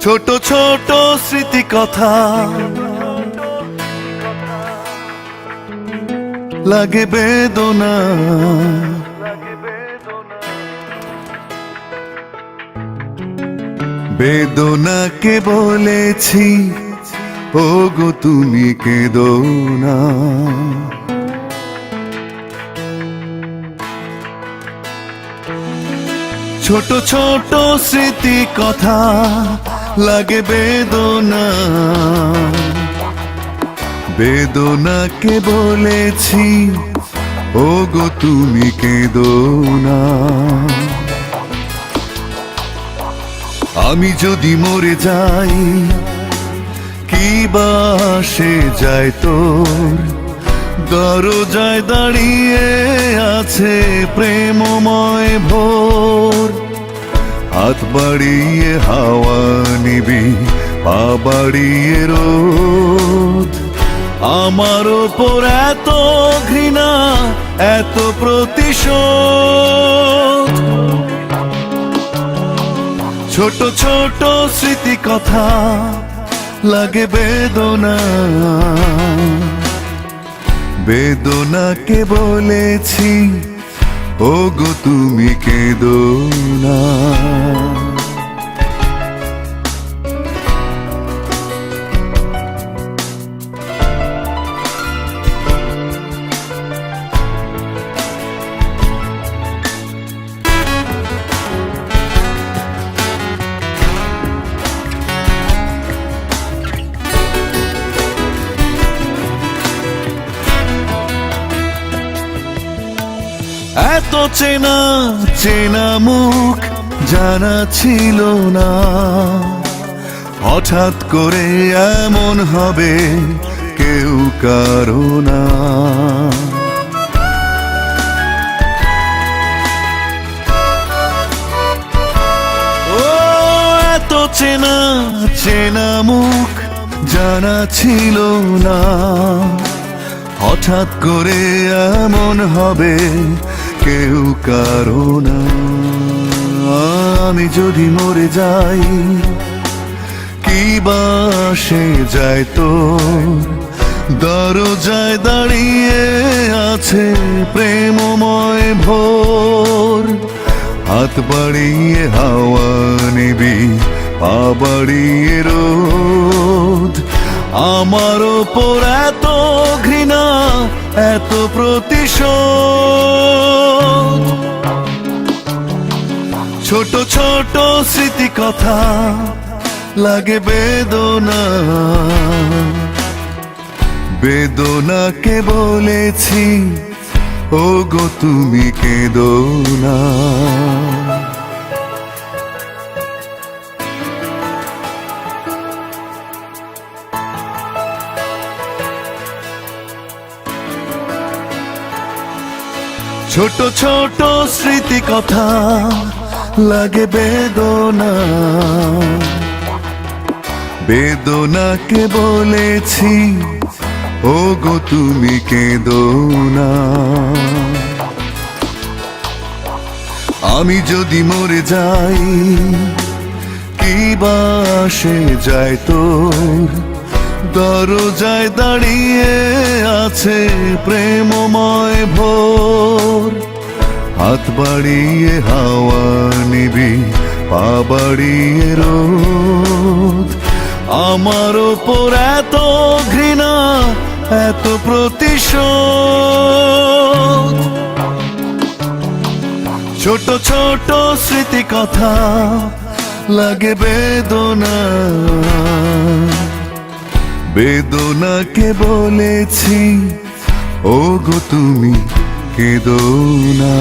ছোট ছোট স্মৃতি কথা লাগে বেদনা, বেদনাকে বলেছি ও গো তুমি কেঁদো না। ছোট ছোট স্মৃতি কথা লাগে বেদনা, বেদনাকে বলেছি ও গো তুমি কেঁদো না। আমি যদি মরে যাই কি বা সে যায় তোর, দরজায় দাঁড়িয়ে আছে প্রেমময় ভোর। হাত বাড়িয়ে হাওয়া নিবি, পা বাড়িয়ে রোদ। আমার ওপর এত ঘৃণা, এত প্রতিশোধ। ছোট ছোট স্মৃতি কথা লাগে বেদনা, বেদনাকে বলেছি ও গো তুমি কেঁদো না। এত চেনা চেনা মুখ জানা ছিল না, হঠাৎ করে এমন হবে কেউ কারো না। ও এত চেনা চেনা মুখ জানা ছিল না, হঠাৎ করে এমন হবে কেউ কারো না। আমি যদি মরে যাই কি বা সে যায় তোর, দরজায় দাঁড়িয়ে আছে প্রেমময় ভোর। হাত বাড়িয়ে হাওয়া নিবি, পা বাড়িয়ে রোদ। আমার ওপর এত ঘৃণা, এত প্রতিশোধ। ছোট ছোট স্মৃতি কথা লাগে বেদনা, বেদনাকে বলেছি ও গো তুমি কেঁদো না। ছোট ছোট স্মৃতি কথা লাগে বেদনা, বেদনাকে বলেছি ও গো তুমি কেঁদো না। আমি যদি মরে যাই কি বা সে যায় তোর, দরজায় দাঁড়িয়ে আছে প্রেমময় ভোর। হাত বাড়িয়ে হাওয়া নিবি, পা বাড়িয়ে রোদ। আমার ওপর এত ঘৃণা, এত প্রতিশোধ। ছোট ছোট স্মৃতি কথা লাগে বেদনা, বেদনাকে বলেছি ও গো তুমি কেঁদো না।